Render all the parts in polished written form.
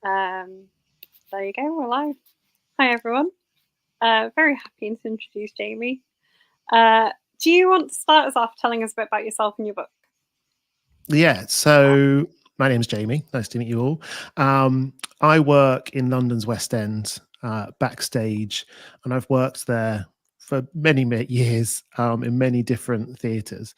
Um, there you go, we're live. Hi everyone. Very happy to introduce Jamie. Do you want to start us off telling us a bit about yourself and your book? Yeah, so my name's Jamie. Nice to meet you all. I work in London's West End, backstage, and I've worked there for many, many years in many different theatres.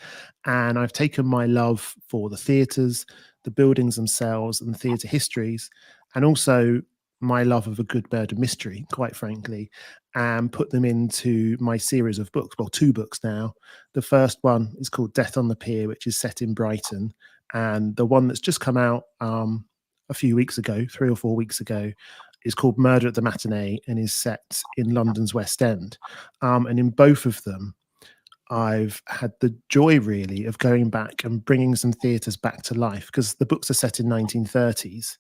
And I've taken my love for the theatres, the buildings themselves, and the theatre histories, and also my love of a good murder mystery, quite frankly, and put them into my series of books. Well, two books now. The first one is called Death on the Pier, which is set in Brighton. And the one that's just come out a few weeks ago, 3 or 4 weeks ago, is called Murder at the Matinee and is set in London's West End. And in both of them, I've had the joy really of going back and bringing some theatres back to life because the books are set in 1930s.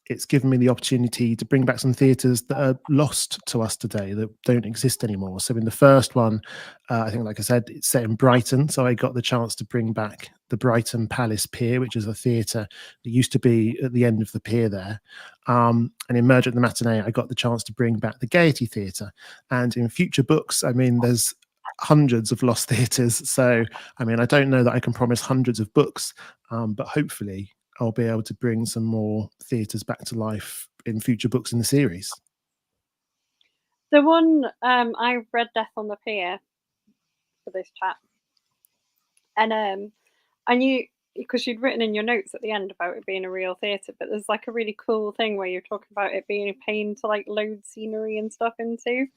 It's given me the opportunity to bring back some theatres that are lost to us today, that don't exist anymore. So in the first one, I think, like I said, it's set in Brighton. So I got the chance to bring back the Brighton Palace Pier, which is a theatre that used to be at the end of the pier there. And in Murder at the Matinee, I got the chance to bring back the Gaiety Theatre. And in future books, I mean, there's hundreds of lost theatres. So, I mean, I don't know that I can promise hundreds of books, but hopefully I'll be able to bring some more theatres back to life in future books in the series. The one I read Death on the Pier for this chat, and I knew because you'd written in your notes at the end about it being a real theatre, but there's like a really cool thing where you're talking about it being a pain to like load scenery and stuff into.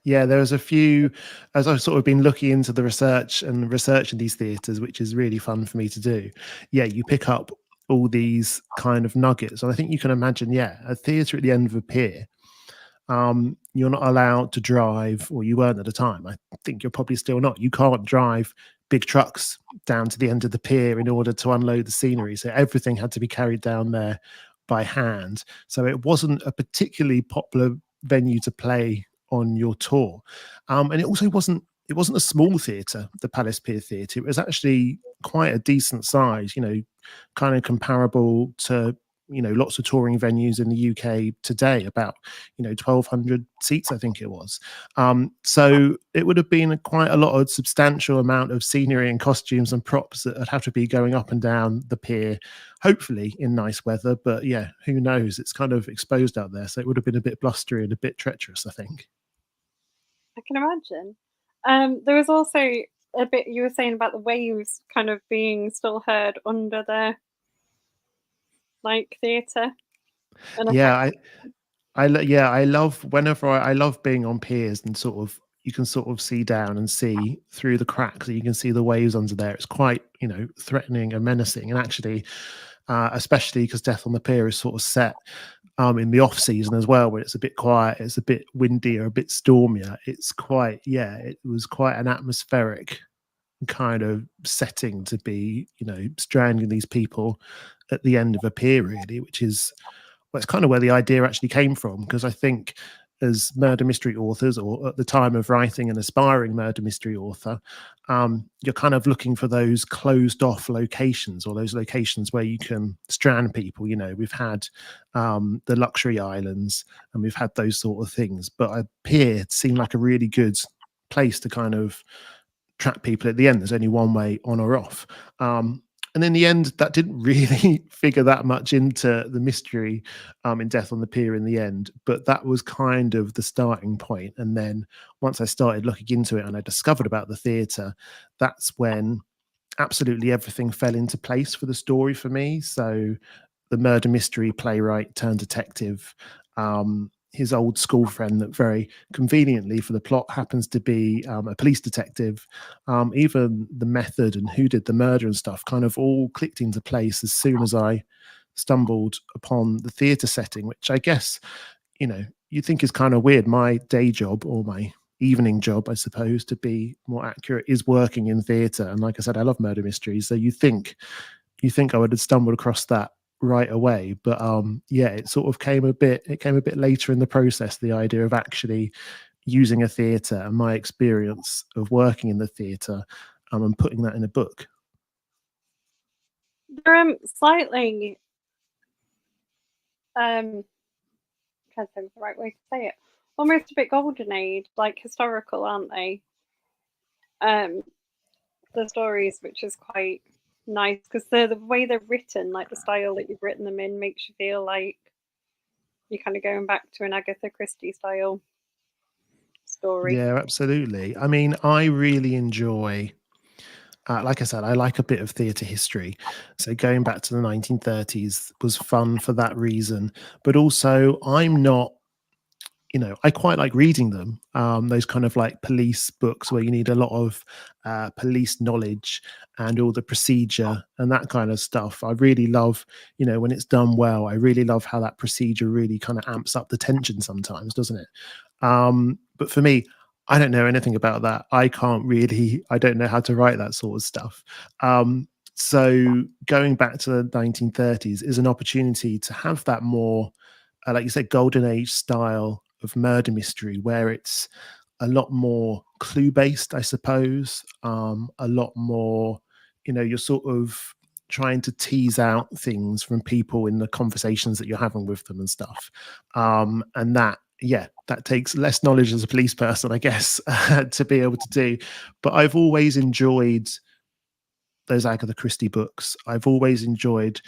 Yeah, there's a few, as I've sort of been looking into the research and researching these theatres, which is really fun for me to do. Yeah, you pick up all these kind of nuggets. And I think you can imagine, yeah, a theatre at the end of a pier. You're not allowed to drive, or you weren't at the time. I think you're probably still not. You can't drive big trucks down to the end of the pier in order to unload the scenery. So everything had to be carried down there by hand. So it wasn't a particularly popular venue to play on your tour. And it also wasn't a small theatre, the Palace Pier Theatre. It was actually quite a decent size, kind of comparable to lots of touring venues in the UK today, about 1,200 seats, I think it was. So it would have been quite a lot of substantial amount of scenery and costumes and props that would have to be going up and down the pier, hopefully in nice weather. But yeah, who knows? It's kind of exposed out there, so it would have been a bit blustery and a bit treacherous, I think. I can imagine. There was also a bit you were saying about the waves kind of being still heard under the like theatre. And Yeah, yeah, I love whenever I love being on piers and sort of you can sort of see down and see through the cracks. You can see the waves under there. It's quite threatening and menacing. And actually, especially because Death on the Pier is sort of set in the off season as well, where it's a bit quiet, it's a bit windier, a bit stormier. It's quite it was quite an atmospheric kind of setting to be stranding these people at the end of a pier, really, which is it's kind of where the idea actually came from, because I think as murder mystery authors, or at the time of writing an aspiring murder mystery author, you're kind of looking for those closed off locations, or those locations where you can strand people. We've had the luxury islands and we've had those sort of things, but a pier seemed like a really good place to kind of trap people at the end. There's only one way on or off. And in the end, that didn't really figure that much into the mystery in Death on the Pier in the end. But that was kind of the starting point. And then once I started looking into it and I discovered about the theatre, that's when absolutely everything fell into place for the story for me. So the murder mystery playwright turned detective, his old school friend that very conveniently for the plot happens to be a police detective. Even the method and who did the murder and stuff kind of all clicked into place as soon as I stumbled upon the theatre setting, which I guess, you think is kind of weird. My day job, or my evening job, I suppose, to be more accurate, is working in theatre. And like I said, I love murder mysteries. So you think I would have stumbled across that right away, but yeah, it sort of came a bit later in the process, the idea of actually using a theatre and my experience of working in the theatre, and putting that in a book. they're slightly trying to think of the right way to say it. Almost a bit golden age, like historical, aren't they? The stories, which is quite nice because the way they're written, like the style that you've written them in, makes you feel like you're kind of going back to an Agatha Christie style story. Yeah, absolutely. I mean, I really enjoy, like I said, I like a bit of theatre history. So going back to the 1930s was fun for that reason. But also, I'm not, I quite like reading them. Those kind of like police books where you need a lot of police knowledge and all the procedure and that kind of stuff. I really love, when it's done well. I really love how that procedure really kind of amps up the tension sometimes, doesn't it? But for me, I don't know anything about that. I don't know how to write that sort of stuff. So going back to the 1930s is an opportunity to have that more, like you said, golden age style of murder mystery where it's a lot more clue based, I suppose. A lot more, you're sort of trying to tease out things from people in the conversations that you're having with them and stuff. And that, yeah, that takes less knowledge as a police person, I guess, to be able to do. But I've always enjoyed those Agatha Christie books. I've always enjoyed,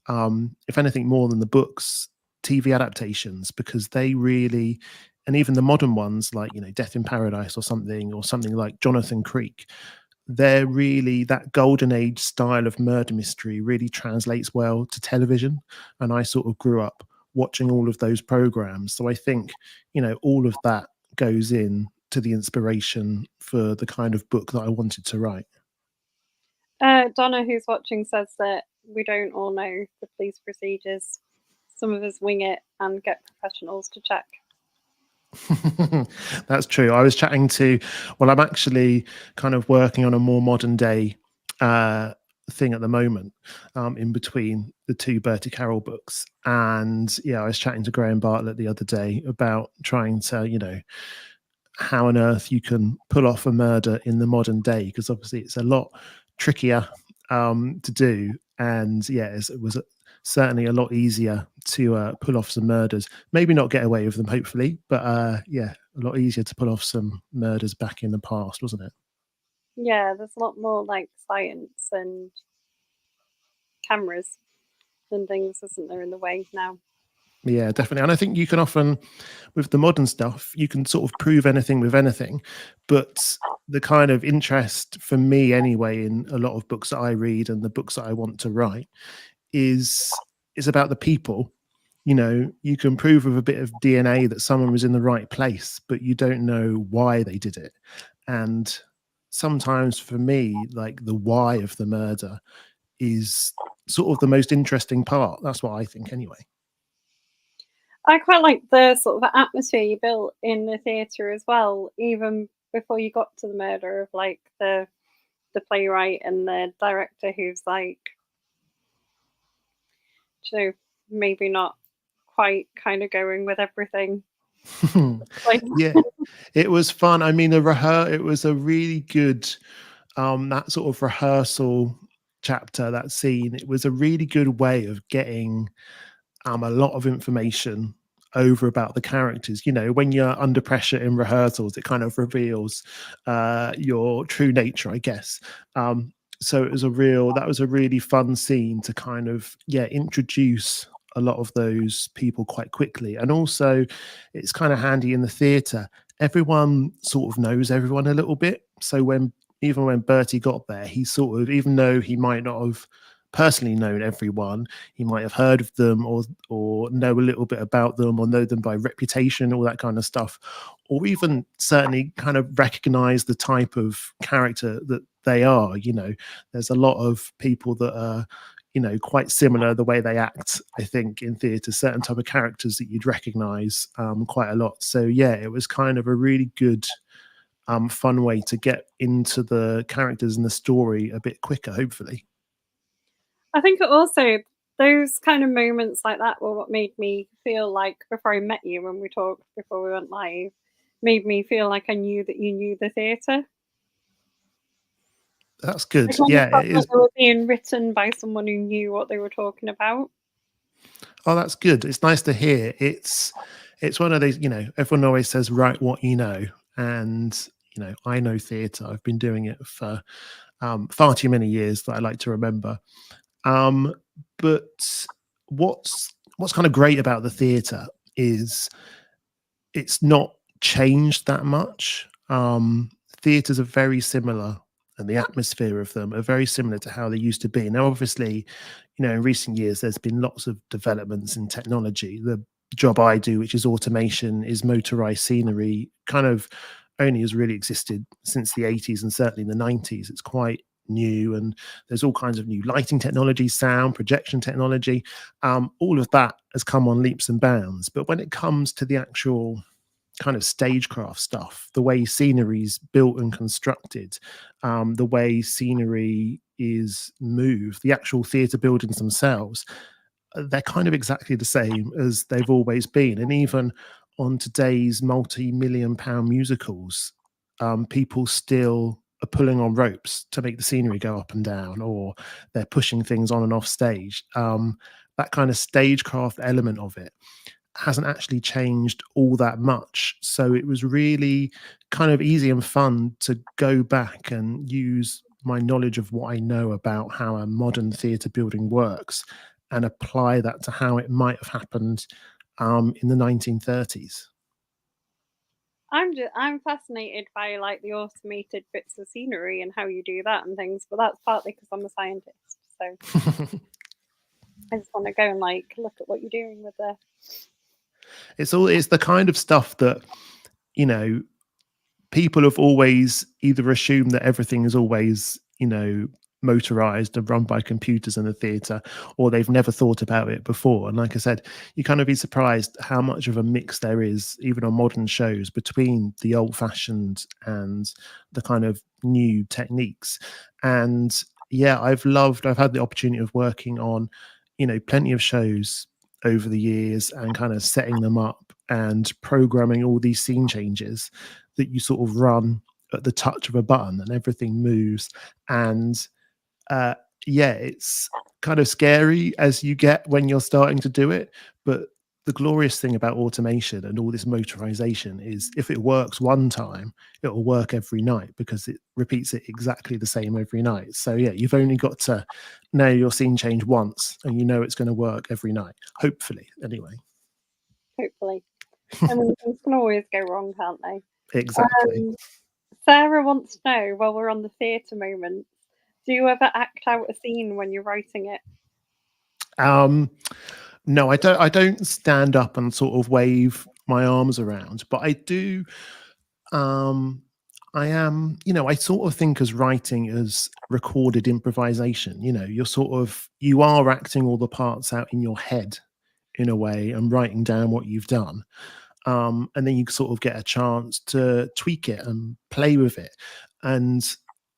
if anything more than the books, TV adaptations, because they really, and even the modern ones like, Death in Paradise or something like Jonathan Creek, they're really, that golden age style of murder mystery really translates well to television. And I sort of grew up watching all of those programs. So I think, all of that goes in to the inspiration for the kind of book that I wanted to write. Donna, who's watching, says that we don't all know the police procedures. Some of us wing it and get professionals to check. That's true. I was chatting to, well, I'm actually kind of working on a more modern day thing at the moment, in between the two Bertie Carroll books. And yeah, I was chatting to Graham Bartlett the other day about trying to, how on earth you can pull off a murder in the modern day, because obviously it's a lot trickier to do. And yeah, it was certainly a lot easier to pull off some murders. Maybe not get away with them, hopefully, but yeah, a lot easier to pull off some murders back in the past, wasn't it? Yeah, there's a lot more like science and cameras and things, isn't there, in the way now? Yeah, definitely. And I think you can often, with the modern stuff, you can sort of prove anything with anything. But the kind of interest for me, anyway, in a lot of books that I read and the books that I want to write is about the people. You can prove with a bit of DNA that someone was in the right place, but you don't know why they did it. And sometimes for me, like the why of the murder is sort of the most interesting part. That's what I think anyway. I quite like the sort of atmosphere you built in the theatre as well, even before you got to the murder, of like the playwright and the director who's like, maybe not quite kind of going with everything. Like, Yeah, it was fun. I mean, it was a really good, that sort of rehearsal chapter, that scene. It was a really good way of getting a lot of information over about the characters. When you're under pressure in rehearsals, it kind of reveals your true nature, I guess. So that was a really fun scene to kind of, yeah, introduce a lot of those people quite quickly. And also it's kind of handy in the theatre. Everyone sort of knows everyone a little bit. So even when Bertie got there, he sort of, even though he might not have personally known everyone, he might have heard of them or know a little bit about them or know them by reputation, all that kind of stuff, or even certainly kind of recognize the type of character that they are. There's a lot of people that are quite similar the way they act, I think, in theatre, certain type of characters that you'd recognize quite a lot. So yeah, it was kind of a really good fun way to get into the characters and the story a bit quicker, hopefully. I think also those kind of moments like that were what made me feel like, before I met you, when we talked before we went live, made me feel like I knew that you knew the theatre. That's good. I kind of Yeah, felt it like is. they were being written by someone who knew what they were talking about. Oh, that's good. It's nice to hear. It's one of these, everyone always says, write what you know. And, I know theatre. I've been doing it for far too many years that I like to remember. But what's kind of great about the theatre is it's not changed that much. Theatres are very similar, and the atmosphere of them are very similar to how they used to be. Now, obviously, in recent years, there's been lots of developments in technology. The job I do, which is automation, is motorized scenery, kind of only has really existed since the 80s and certainly in the 90s. It's quite new, and there's all kinds of new lighting technology, sound, projection technology. All of that has come on leaps and bounds. But when it comes to the actual kind of stagecraft stuff, the way scenery is built and constructed, the way scenery is moved, the actual theatre buildings themselves, they're kind of exactly the same as they've always been. And even on today's multi-million pound musicals, people still are pulling on ropes to make the scenery go up and down, or they're pushing things on and off stage. That kind of stagecraft element of it hasn't actually changed all that much. So it was really kind of easy and fun to go back and use my knowledge of what I know about how a modern theatre building works and apply that to how it might have happened in the 1930s. I'm fascinated by like the automated bits of scenery and how you do that and things, but that's partly because I'm a scientist. So I just want to go and like look at what you're doing with the. It's the kind of stuff that, people have always either assumed that everything is always, motorized and run by computers in the theatre, or they've never thought about it before. And like I said, you kind of be surprised how much of a mix there is, even on modern shows, between the old fashioned and the kind of new techniques. And yeah, I've had the opportunity of working on, plenty of shows over the years and kind of setting them up and programming all these scene changes that you sort of run at the touch of a button and everything moves. And uh, yeah, it's kind of scary as you get when you're starting to do it. But the glorious thing about automation and all this motorization is if it works one time, it will work every night because it repeats it exactly the same every night. So yeah, you've only got to know your scene change once and you know it's going to work every night, hopefully, anyway. Hopefully. I mean, things can always go wrong, can't they? Exactly. Sarah wants to know, while we're on the theatre moment, do you ever act out a scene when you're writing it? No, I don't stand up and sort of wave my arms around, but I do. I am, I sort of think as writing as recorded improvisation. You are acting all the parts out in your head in a way and writing down what you've done. And then you sort of get a chance to tweak it and play with it. And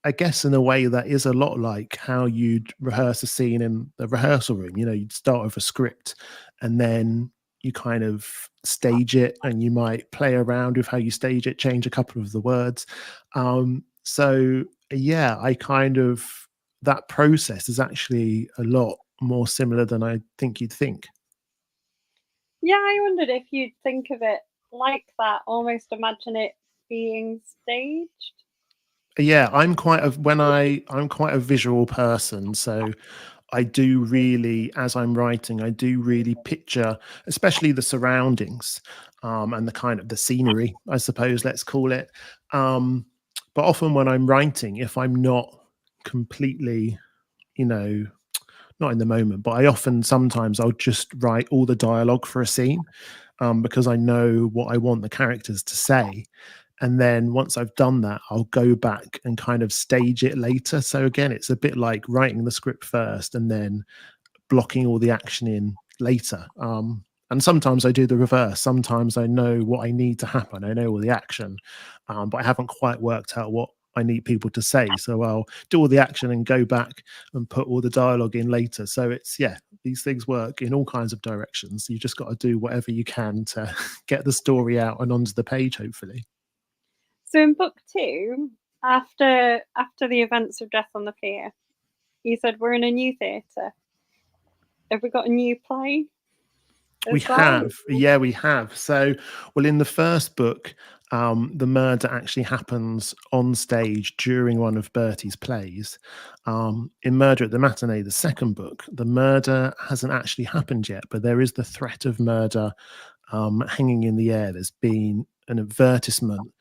I guess in a way that is a lot like how you'd rehearse a scene in the rehearsal room. You'd start with a script and then you kind of stage it and you might play around with how you stage it, change a couple of the words. So yeah, that process is actually a lot more similar than I think you'd think. Yeah, I wondered if you'd think of it like that, almost imagine it being staged. Yeah, I'm quite a visual person, so I do really, as I'm writing, I do really picture, especially the surroundings, and the kind of the scenery, I suppose, let's call it. But often when I'm writing, if I'm not completely, you know, not in the moment, but sometimes I'll just write all the dialogue for a scene, because I know what I want the characters to say. And then once I've done that, I'll go back and kind of stage it later. So again, it's a bit like writing the script first and then blocking all the action in later. And sometimes I do the reverse. Sometimes I know what I need to happen. I know all the action, but I haven't quite worked out what I need people to say. So I'll do all the action and go back and put all the dialogue in later. So yeah, these things work in all kinds of directions. You just got to do whatever you can to get the story out and onto the page, hopefully. So in book 2, after the events of Death on the Pier, you said we're in a new theatre. Have we got a new play? We as well. have, yeah, we have. So, well, in the first book, the murder actually happens on stage during one of Bertie's plays. In Murder at the Matinee, the second book, the murder hasn't actually happened yet, but there is the threat of murder hanging in the air. There's been an advertisement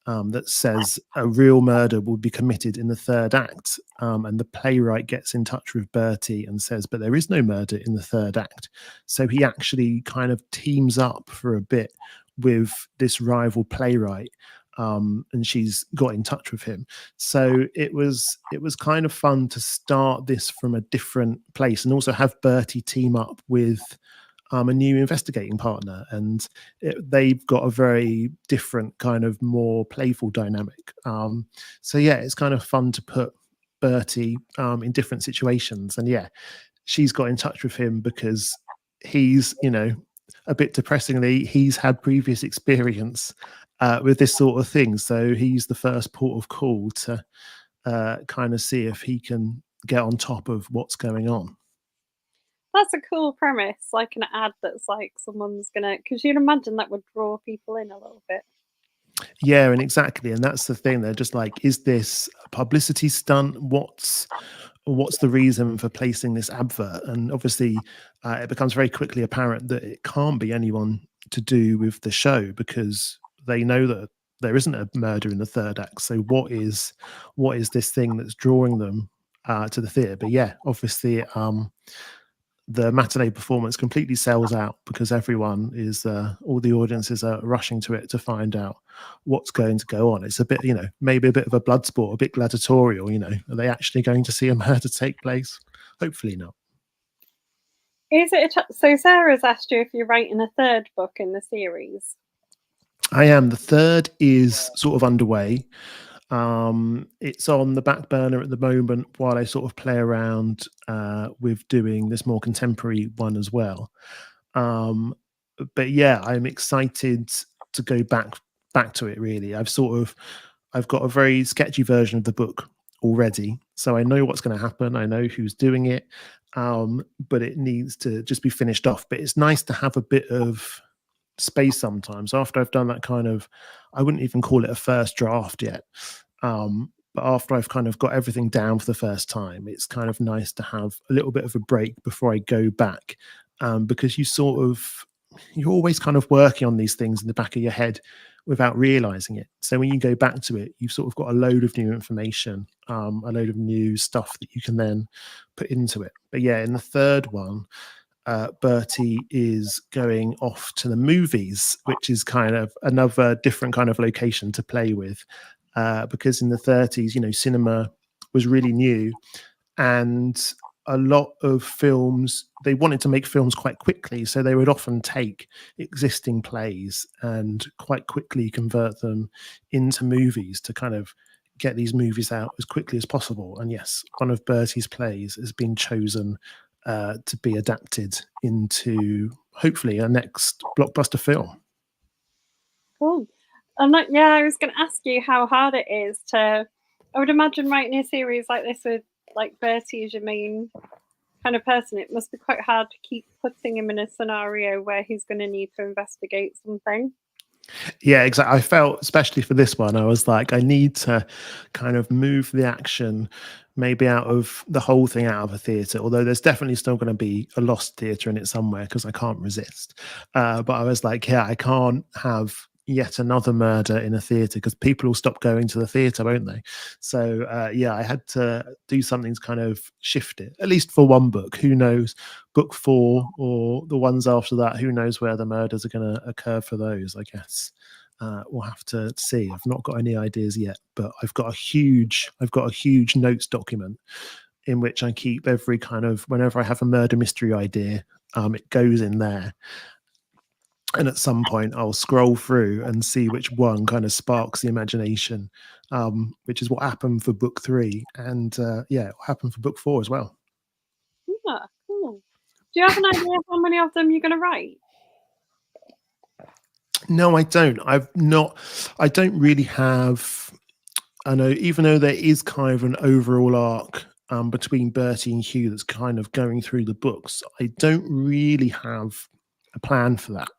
that says a real murder will be committed in the third act. And the playwright gets in touch with Bertie and says, but there is no murder in the third act. So he actually kind of teams up for a bit with this rival playwright. And she's got in touch with him. So it was kind of fun to start this from a different place and also have Bertie team up with a new investigating partner, and they've got a very different kind of more playful dynamic. So yeah, it's kind of fun to put Bertie in different situations, and yeah, she's got in touch with him because he's, you know, a bit depressingly, he's had previous experience with this sort of thing, so he's the first port of call to kind of see if he can get on top of what's going on. That's a cool premise, like an ad that's like someone's gonna, because you'd imagine that would draw people in a little bit. Yeah, and exactly, and that's the thing. They're just like, is this a publicity stunt? What's the reason for placing this advert? And obviously, it becomes very quickly apparent that it can't be anyone to do with the show because they know that there isn't a murder in the third act. So what is this thing that's drawing them to the theatre? But yeah, obviously, the matinee performance completely sells out because everyone is all the audiences are rushing to it to find out what's going to go on. It's a bit, you know, maybe a bit of a blood sport, a bit gladiatorial, you know. Are they actually going to see a murder take place? Hopefully not. Is it so? Sarah's asked you if you're writing a third book in the series. I am. The third is sort of underway. It's on the back burner at the moment while I sort of play around with doing this more contemporary one as well. But yeah, I'm excited to go back to it. Really, I've got a very sketchy version of the book already, so I know what's going to happen. I know who's doing it, but it needs to just be finished off. But it's nice to have a bit of space sometimes after I've done that kind of, I wouldn't even call it a first draft yet. But after I've kind of got everything down for the first time, it's kind of nice to have a little bit of a break before I go back. Because you're always kind of working on these things in the back of your head without realizing it. So when you go back to it, you've sort of got a load of new information, a load of new stuff that you can then put into it. But yeah, in the third one, Bertie is going off to the movies, which is kind of another different kind of location to play with, because in the 30s, you know, cinema was really new, and a lot of films, they wanted to make films quite quickly, so they would often take existing plays and quite quickly convert them into movies to kind of get these movies out as quickly as possible. And yes, one of Bertie's plays has been chosen to be adapted into hopefully a next blockbuster film. Cool. Yeah, I was going to ask you how hard it is to. I would imagine writing a series like this with like Bertie as your main kind of person. It must be quite hard to keep putting him in a scenario where he's going to need to investigate something. Yeah, exactly. I felt, especially for this one, I was like, I need to kind of move the action maybe out of the whole thing out of a theatre, although there's definitely still going to be a lost theatre in it somewhere because I can't resist. But I was like, yeah, I can't have yet another murder in a theatre because people will stop going to the theatre, won't they? So yeah, I had to do something to kind of shift it, at least for one book. Who knows, book 4 or the ones after that, who knows where the murders are going to occur for those, I guess. We'll have to see. I've not got any ideas yet, but I've got a huge notes document in which I keep every kind of, whenever I have a murder mystery idea, it goes in there. And at some point I'll scroll through and see which one kind of sparks the imagination, which is what happened for book 3. And yeah, it will happen for book 4 as well. Yeah, cool. Do you have an idea how many of them you're going to write? No, I don't. I don't really have, I know, even though there is kind of an overall arc between Bertie and Hugh that's kind of going through the books, I don't really have a plan for that.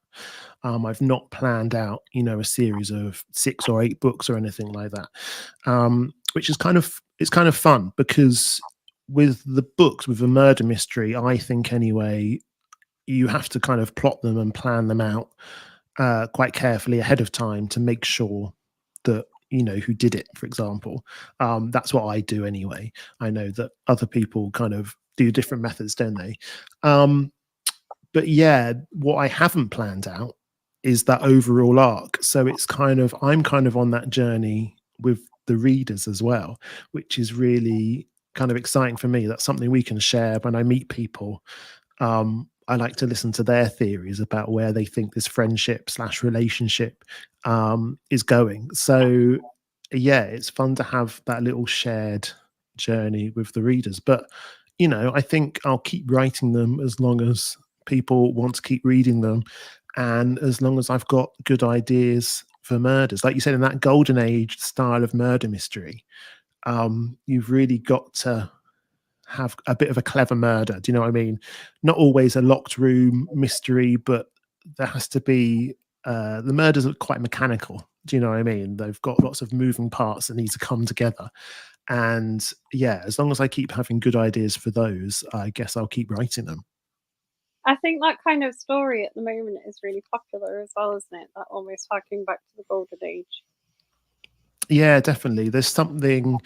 I've not planned out, a series of 6 or 8 books or anything like that, which is it's kind of fun because with the books, with a murder mystery, I think anyway, you have to kind of plot them and plan them out quite carefully ahead of time to make sure that you know who did it, for example. That's what I do anyway. I know that other people kind of do different methods, don't they? But yeah, what I haven't planned out is that overall arc. So I'm kind of on that journey with the readers as well, which is really kind of exciting for me. That's something we can share when I meet people. I like to listen to their theories about where they think this friendship slash relationship is going. So yeah, it's fun to have that little shared journey with the readers. But I think I'll keep writing them as long as people want to keep reading them, and as long as I've got good ideas for murders, like you said, in that golden age style of murder mystery. You've really got to have a bit of a clever murder. Do you know what I mean? Not always a locked room mystery, but there has to be the murders are quite mechanical. Do you know what I mean? They've got lots of moving parts that need to come together. And yeah, as long as I keep having good ideas for those, I guess I'll keep writing them. I think that kind of story at the moment is really popular as well, isn't it? That almost harking back to the golden age. Yeah, definitely. There's something,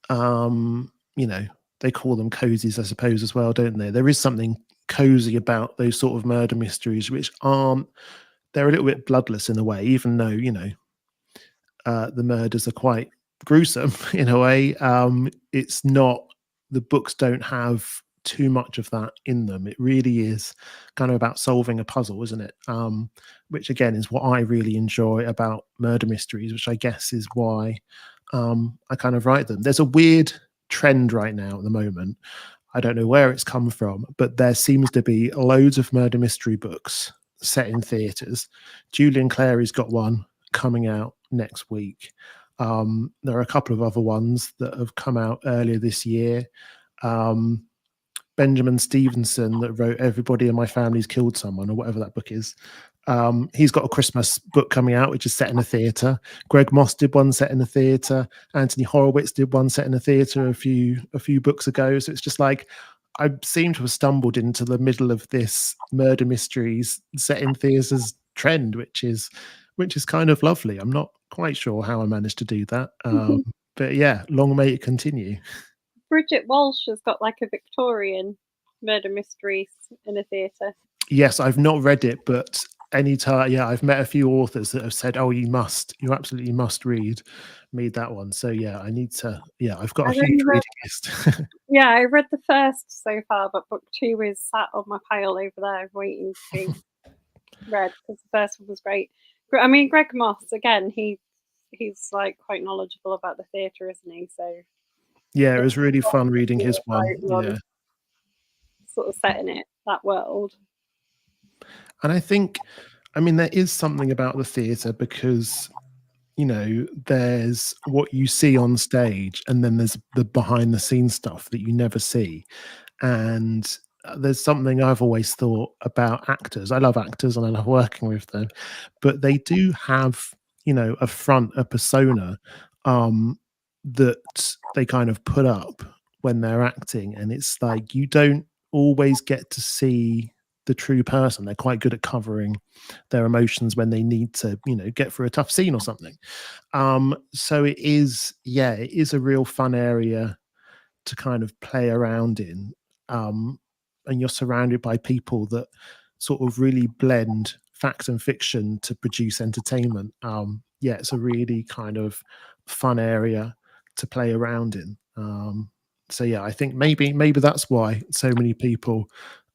they call them cozies, I suppose, as well, don't they? There is something cozy about those sort of murder mysteries, which they're a little bit bloodless in a way, even though, the murders are quite gruesome in a way. It's not, the books don't have too much of that in them. It really is kind of about solving a puzzle, isn't it? Which again is what I really enjoy about murder mysteries, which I guess is why I kind of write them. There's a weird trend right now at the moment. I don't know where it's come from, but there seems to be loads of murder mystery books set in theatres. Julian Clary's got one coming out next week. There are a couple of other ones that have come out earlier this year. Benjamin Stevenson, that wrote Everybody in My Family's Killed Someone, or whatever that book is. He's got a Christmas book coming out, which is set in a theatre. Greg Moss did one set in a theatre. Anthony Horowitz did one set in a theatre a few books ago. So it's just like I seem to have stumbled into the middle of this murder mysteries set in theatres trend, which is kind of lovely. I'm not quite sure how I managed to do that, but yeah, long may it continue. Bridget Walsh has got like a Victorian murder mystery in a theatre. Yes, I've not read it, but anytime, yeah, I've met a few authors that have said, "Oh, you absolutely must read that one." So yeah, I need to. Yeah, I've got a huge reading list. Yeah, I read the first so far, but book 2 is sat on my pile over there waiting to be read because the first one was great. I mean, Greg Moss again. He's like quite knowledgeable about the theatre, isn't he? So yeah, it was really fun reading his one. Yeah, sort of set in that world. And I think, I mean, there is something about the theatre because, there's what you see on stage and then there's the behind the scenes stuff that you never see. And there's something I've always thought about actors. I love actors and I love working with them, but they do have, a persona that they kind of put up when they're acting. And it's like you don't always get to see the true person. They're quite good at covering their emotions when they need to, get through a tough scene or something. So it is a real fun area to kind of play around in. And you're surrounded by people that sort of really blend fact and fiction to produce entertainment. Yeah, it's a really kind of fun area to play around in. So yeah, I think maybe that's why so many people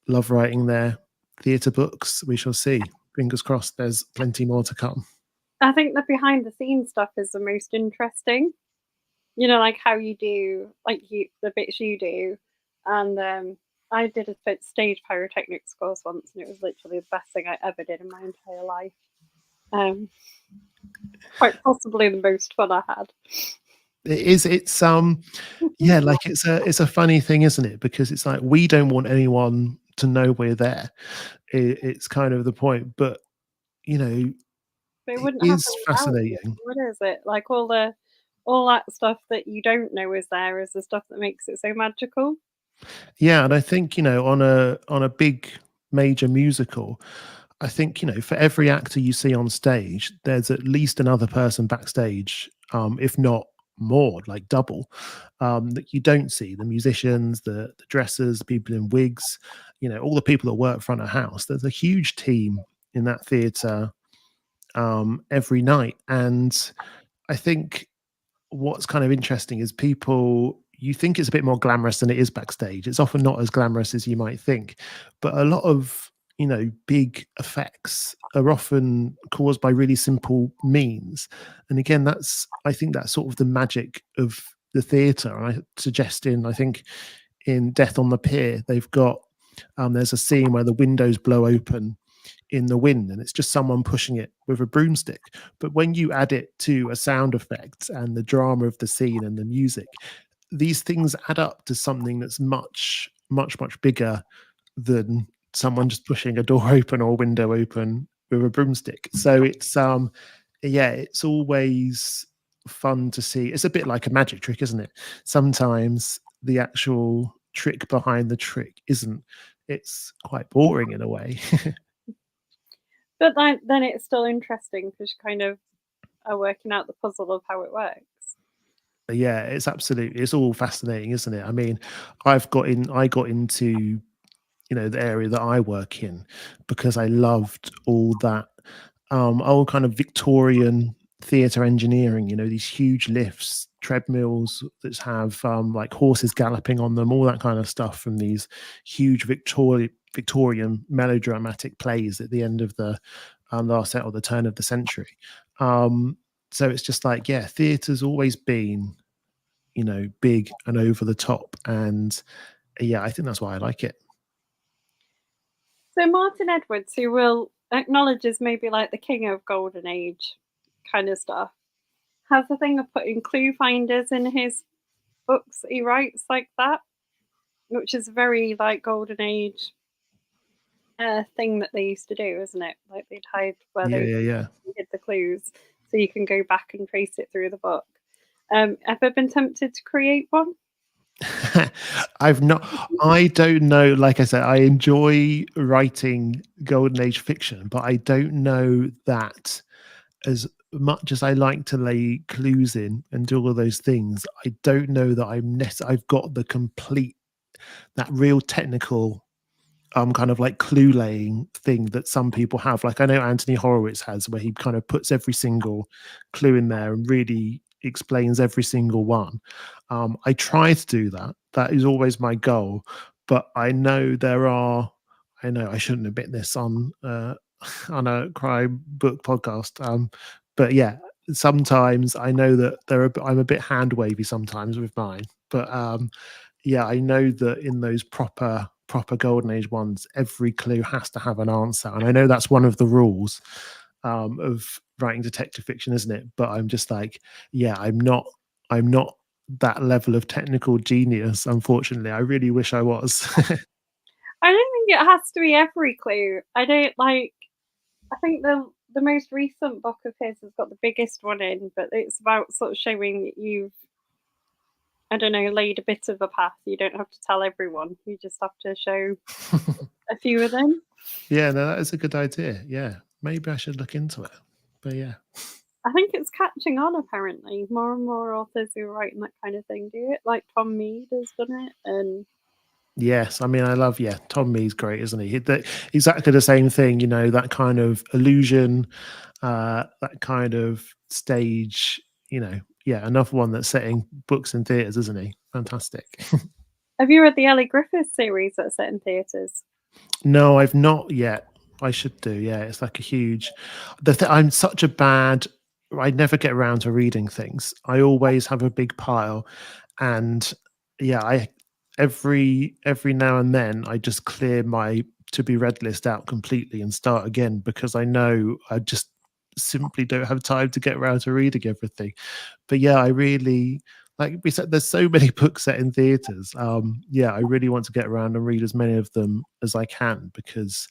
love writing their theatre books. We shall see. Fingers crossed there's plenty more to come. I think the behind the scenes stuff is the most interesting. Like how you do, like the bits you do. And I did a stage pyrotechnics course once, and it was literally the best thing I ever did in my entire life. Quite possibly the most fun I had. It's yeah, like it's a funny thing, isn't it? Because it's like we don't want anyone to know we're there. It's kind of the point, but you know, But it it wouldn't happen is without you. fascinating. What is it? Like all that stuff that you don't know is there is the stuff that makes it so magical. Yeah, and I think, on a big major musical, I think, for every actor you see on stage, there's at least another person backstage, if not more, like double, that you don't see. The musicians, the dressers, the people in wigs, all the people that work front of house. There's a huge team in that theatre every night. And I think what's kind of interesting is you think it's a bit more glamorous than it is backstage. It's often not as glamorous as you might think, but a lot of big effects are often caused by really simple means. And again, I think that's sort of the magic of the theatre. And I think in Death on the Pier, they've got there's a scene where the windows blow open in the wind and it's just someone pushing it with a broomstick. But when you add it to a sound effect and the drama of the scene and the music, these things add up to something that's much much much bigger than someone just pushing a door open or a window open with a broomstick. So yeah, it's always fun to see. It's a bit like a magic trick, isn't it? Sometimes the actual trick behind the trick isn't. It's quite boring in a way. But then it's still interesting because you kind of are working out the puzzle of how it works. Yeah, it's all fascinating, isn't it? I mean, I got into the area that I work in because I loved all that old kind of Victorian theatre engineering, these huge lifts, treadmills that have like horses galloping on them, all that kind of stuff from these huge Victorian melodramatic plays at the end of the last set or the turn of the century. So it's just like, yeah, theatre's always been, big and over the top. And yeah, I think that's why I like it. So Martin Edwards, who will acknowledge as maybe like the king of golden age kind of stuff, has a thing of putting clue finders in his books that he writes like that, which is very like golden age thing that they used to do, isn't it? Like they'd hide where Yeah, they yeah, yeah. hid the clues, so you can go back and trace it through the book. Ever been tempted to create one? I've not. I don't know. Like I said, I enjoy writing golden age fiction, but I don't know that as much as I like to lay clues in and do all of those things. I don't know that I've got that real technical kind of like clue laying thing that some people have. Like I know Anthony Horowitz has, where he kind of puts every single clue in there and really explains every single one. I try to do that. That is always my goal. But I know I know I shouldn't admit this on on a crime book podcast. But yeah, sometimes I know that I'm a bit hand wavy sometimes with mine. But yeah, I know that in those proper golden age ones, every clue has to have an answer, and I know that's one of the rules of writing detective fiction, isn't it? But I'm just like, yeah, I'm not that level of technical genius, unfortunately. I really wish I was. I don't think it has to be every clue. I don't like. I think the most recent book of his has got the biggest one in, but it's about sort of showing that you've, I don't know, laid a bit of a path. You don't have to tell everyone. You just have to show a few of them. Yeah, no, that is a good idea. Yeah, maybe I should look into it. But yeah. I think it's catching on apparently. More and more authors who are writing that kind of thing do it. Like Tom Mead has done it, and Yes, I mean, Tom Mead's great, isn't he? Exactly the same thing, that kind of illusion, that kind of stage, yeah, another one that's setting books in theatres, isn't he? Fantastic. have you read the Ellie Griffith series that's set in theatres? No, I've not yet. I should do. Yeah, it's like a huge. I'm such a bad. I never get around to reading things. I always have a big pile, and yeah, every now and then I just clear my to be read list out completely and start again because I know I just simply don't have time to get around to reading everything. But yeah, I really like we said, there's so many books set in theaters. Yeah, I really want to get around and read as many of them as I can because,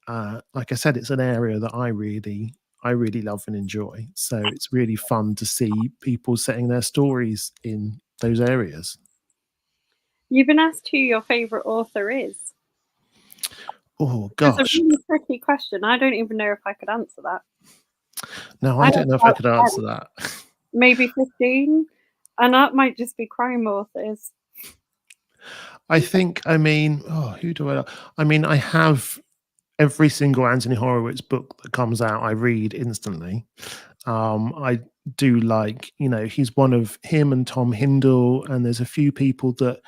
like I said, it's an area that I really love and enjoy. So it's really fun to see people setting their stories in those areas. You've been asked who your favourite author is. Oh It's a gosh, really tricky question. I don't even know if I could answer that. no, I I don't don't know if I about could answer 10, that. maybe 15, and that might just be crime authors. I think, I mean, oh, who do I? I mean, I have every single Anthony Horowitz book that comes out, I read instantly. I do like, you know, he's one of him and Tom Hindle, and there's a few people that,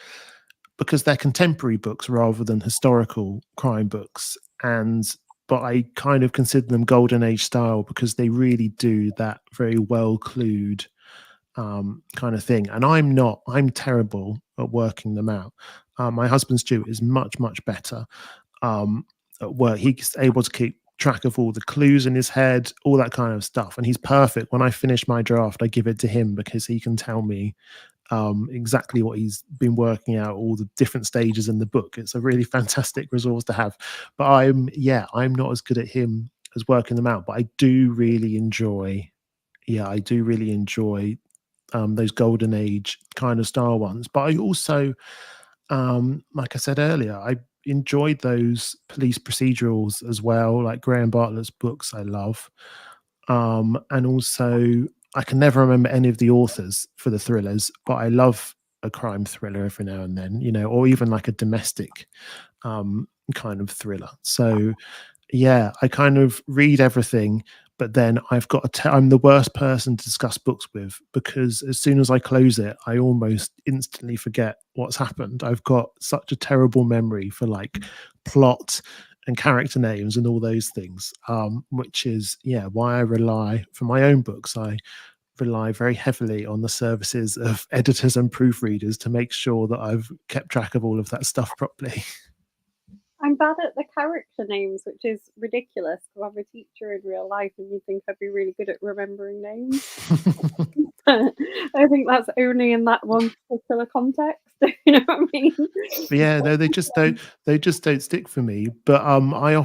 because they're contemporary books rather than historical crime books, but I kind of consider them golden age style because they really do that very well clued kind of thing. And I'm terrible at working them out. My husband Stuart is much better at work. He's able to keep track of all the clues in his head, all that kind of stuff. And he's perfect. When I finish my draft, I give it to him because he can tell me exactly what he's been working out, all the different stages in the book. It's a really fantastic resource to have. But I'm not as good at him as working them out. But I do really enjoy, those golden age kind of style ones. But I also, like I said earlier, I enjoyed those police procedurals as well, like Graham Bartlett's books I love. And also, I can never remember any of the authors for the thrillers, but I love a crime thriller every now and then, you know, or even like a domestic kind of thriller. So, yeah, I kind of read everything, but then I've got to I'm the worst person to discuss books with because as soon as I close it, I almost instantly forget what's happened. I've got such a terrible memory for like plot and character names and all those things, which is, yeah, why I rely for my own books. I rely very heavily on the services of editors and proofreaders to make sure that I've kept track of all of that stuff properly. I'm bad at the character names, which is ridiculous because I'm a teacher in real life and you'd think I'd be really good at remembering names. I think that's only in that one particular context. You know what I mean? Yeah, no, they just don't stick for me. But I I can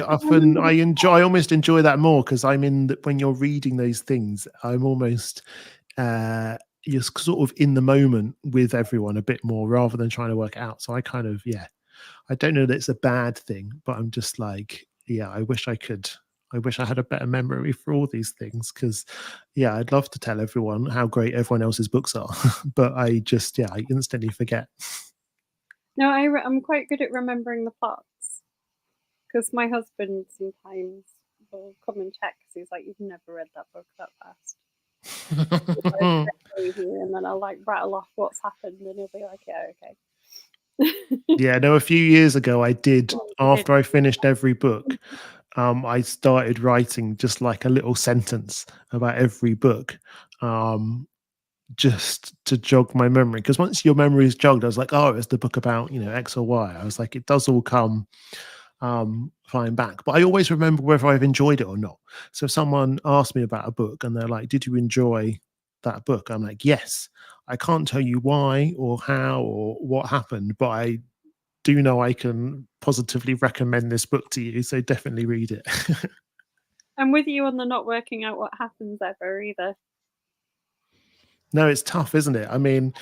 often remember. I almost enjoy that more because I'm in when you're reading those things, I'm almost you're sort of in the moment with everyone a bit more rather than trying to work it out. So I kind of, yeah, I don't know that it's a bad thing, but I'm just like, yeah, I wish I could. I wish I had a better memory for all these things because, yeah, I'd love to tell everyone how great everyone else's books are, but I just, yeah, I instantly forget. No, I'm quite good at remembering the plots because my husband sometimes will come and check 'cause he's like, "You've never read that book that fast." Crazy, and then I'll like rattle off what's happened, and he'll be like, "Yeah, okay." Yeah, no, a few years ago, I did, He did. after I finished every book, I started writing just like a little sentence about every book, um, just to jog my memory. Because once your memory is jogged, I was like, oh, it's the book about, you know, X or Y. I was like, it does all come flying back. But I always remember whether I've enjoyed it or not. So if someone asks me about a book and they're like, did you enjoy that book? I'm like, yes. I can't tell you why or how or what happened, but I do know I can positively recommend this book to you, so definitely read it. I'm with you on the not working out what happens ever either. No, it's tough, isn't it? I mean,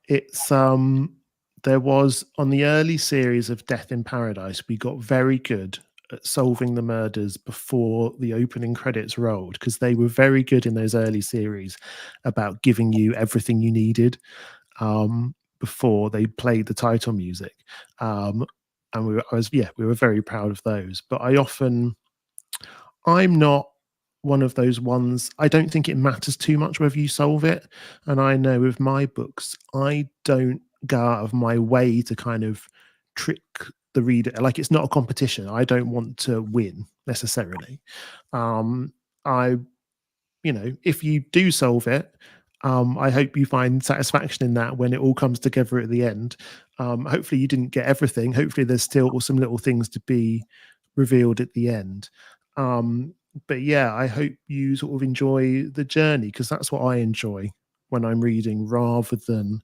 it's there was on the early series of Death in Paradise, we got very good at solving the murders before the opening credits rolled because they were very good in those early series about giving you everything you needed before they played the title music. And we were very proud of those. But I'm not one of those ones. I don't think it matters too much whether you solve it. And I know with my books, I don't go out of my way to kind of trick the reader. Like it's not a competition. I don't want to win necessarily. Um, I, you know, if you do solve it, I hope you find satisfaction in that when it all comes together at the end. Hopefully, you didn't get everything. Hopefully, there's still some little things to be revealed at the end. But yeah, I hope you sort of enjoy the journey because that's what I enjoy. when I'm reading rather than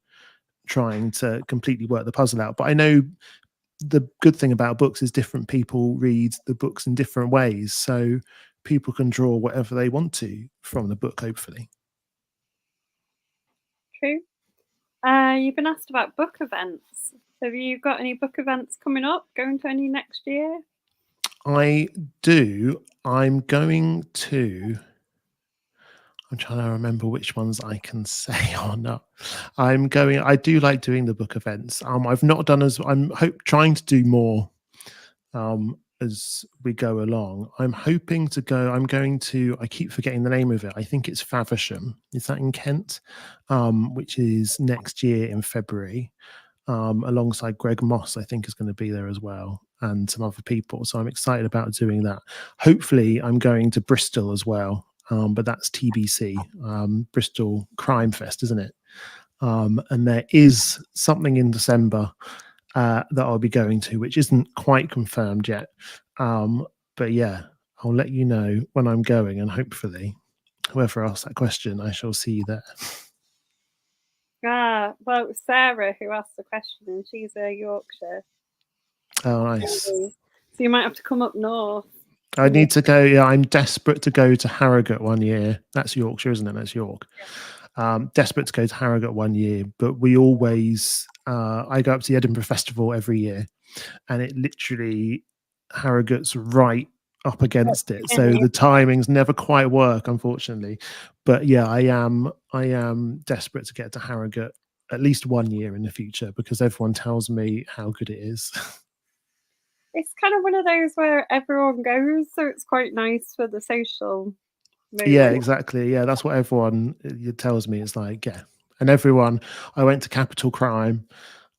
trying to completely work the puzzle out. But I know the good thing about books is different people read the books in different ways. So people can draw whatever they want to from the book, hopefully. True. You've been asked about book events. Have you got any book events coming up? Going to any next year? I do. I'm going to. I'm trying to remember which ones I can say or not. I'm going. I do like doing the book events. I've not done as. I'm trying to do more as we go along. I'm hoping to go. I'm going to. I keep forgetting the name of it. I think it's Faversham. Is that in Kent? Which is next year in February. Alongside Greg Moss, I think is going to be there as well, and some other people. So I'm excited about doing that. Hopefully, I'm going to Bristol as well, but that's TBC, Bristol Crime Fest, isn't it? And there is something in December that I'll be going to, which isn't quite confirmed yet. But yeah, I'll let you know when I'm going, and hopefully, whoever asked that question, I shall see you there. Well, it was Sarah who asked the question, and she's a Yorkshire. Oh, nice. So you might have to come up north. I need to go. Yeah, I'm desperate to go to Harrogate one year. That's Yorkshire, isn't it? That's York. Desperate to go to Harrogate one year, but we always. I go up to the Edinburgh Festival every year, and it literally Harrogate's right up against it, so the timings never quite work, unfortunately. But yeah, I am desperate to get to Harrogate at least one year in the future because everyone tells me how good it is. It's kind of one of those where everyone goes, so it's quite nice for the social moment. Yeah, exactly. Yeah, that's what everyone tells me. It's like, yeah. And everyone, I went to Capital Crime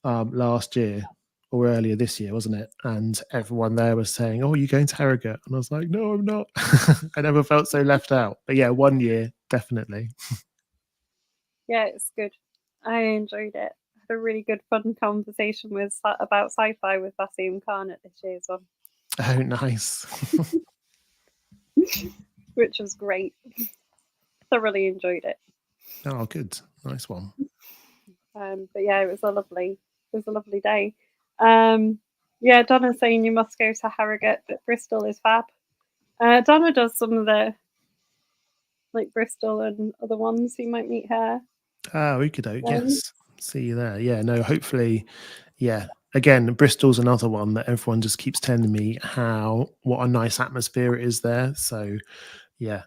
last year or earlier this year, wasn't it? And everyone there was saying, oh, you're going to Harrogate? And I was like, no, I'm not. I never felt so left out. But yeah, one year, definitely. Yeah, it's good. I enjoyed it. I had a really good fun conversation about sci-fi with Basim Khan at this year's one. Oh, nice. Which was great. Thoroughly enjoyed it. Oh, good. Nice one. But yeah, it was a lovely day. Yeah, Donna's saying you must go to Harrogate, but Bristol is fab. Donna does some of the like Bristol and other ones. You might meet her. Oh, okey-doke. Yes. See you there. Yeah, no, hopefully, yeah. Again, Bristol's another one that everyone just keeps telling me what a nice atmosphere it is there. So yeah,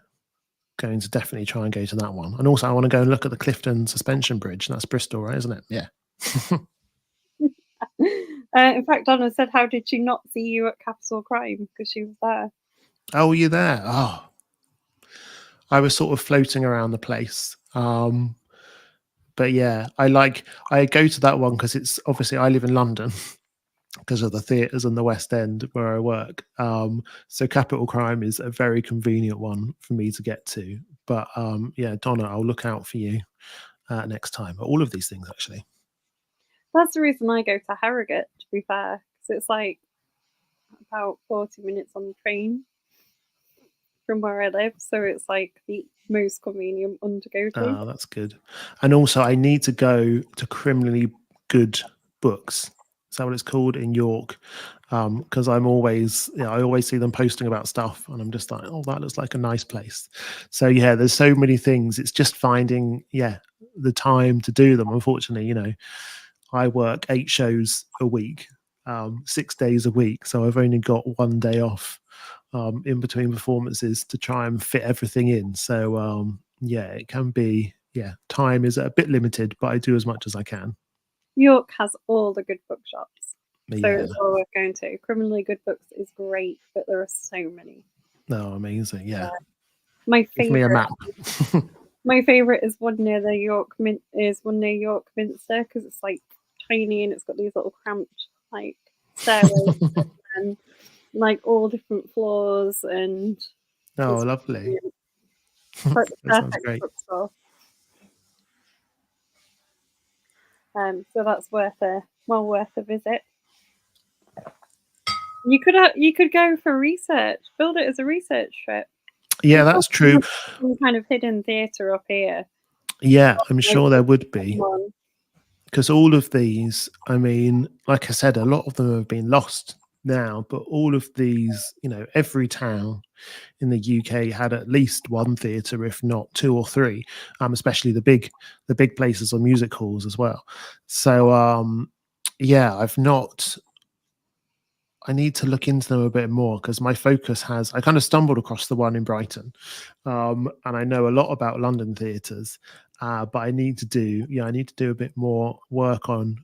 going to definitely try and go to that one. And also I want to go and look at the Clifton Suspension Bridge. That's Bristol, right? Isn't it? Yeah. In fact, Donna said, how did she not see you at Capital Crime? Because she was there. Oh, you're there. Oh, I was sort of floating around the place. But yeah, I go to that one because it's obviously I live in London because of the theatres in the West End where I work. So Capital Crime is a very convenient one for me to get to. But yeah, Donna, I'll look out for you next time. All of these things, actually. That's the reason I go to Harrogate, to be fair, because it's like about 40 minutes on the train from where I live. So it's like the most convenient one to go to. Oh, that's good. And also, I need to go to Criminally Good Books. Is that what it's called in York? Because I always see them posting about stuff, and I'm just like, oh, that looks like a nice place. So yeah, there's so many things. It's just finding the time to do them. Unfortunately, I work 8 shows a week, 6 days a week, so I've only got one day off in between performances to try and fit everything in. So yeah, it can be, time is a bit limited, but I do as much as I can. York has all the good bookshops, so Yeah. it's all worth going to. Criminally Good Books is great, but there are so many. Oh, amazing! Yeah, my give favorite. me a map. My favorite is one near York Minster because it's like tiny and it's got these little cramped like stairways and like all different floors and. Oh, lovely! Quite the That sounds perfect great. bookstore. So that's worth a visit. You could go for research. Build it as a research trip. Yeah, that's true. Some kind of hidden theatre up here. Yeah, I'm Like sure there would be, one. because all of these, I mean, like I said, a lot of them have been lost now, but all of these, you know, every town in the UK had at least one theatre, if not two or three, especially the big places or music halls as well. So yeah, I need to look into them a bit more, because my focus has, I kind of stumbled across the one in Brighton, and I know a lot about London theatres, but I need to do, yeah, I need to do a bit more work on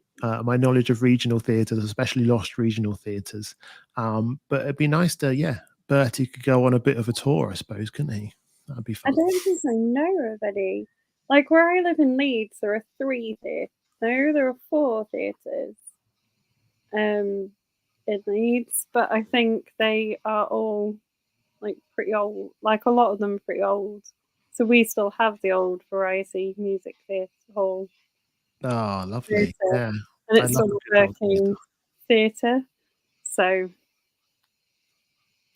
my knowledge of regional theatres, especially lost regional theatres. But it'd be nice to, yeah, Bertie could go on a bit of a tour, I suppose, couldn't he? That'd be I fun. don't think I know of any. Like where I live in Leeds, there are 3 theatres. No, there are 4 theatres in Leeds, but I think they are all like pretty old. Like a lot of them are pretty old. So we still have the old Variety Music Theatre Hall Oh, lovely. theatre, Yeah, and I it's love still a a good old working theatre. So,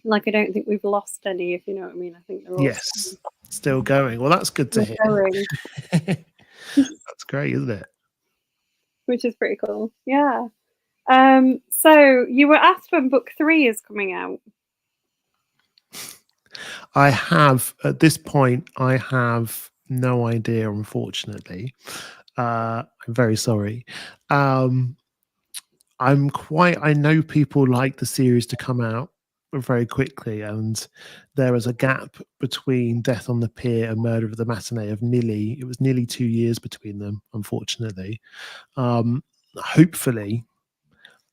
like, I don't think we've lost any, if you know what I mean. I think they're all yes, still going. Well, that's good to still hear. going, That's great, isn't it? which is pretty cool. Yeah. So you were asked when book 3 is coming out. I have, at this point, I have no idea, unfortunately. I'm very sorry. Um, I know people like the series to come out very quickly, and there is a gap between Death on the Pier and Murder of the Matinee of it was nearly 2 years between them, unfortunately. Um, hopefully,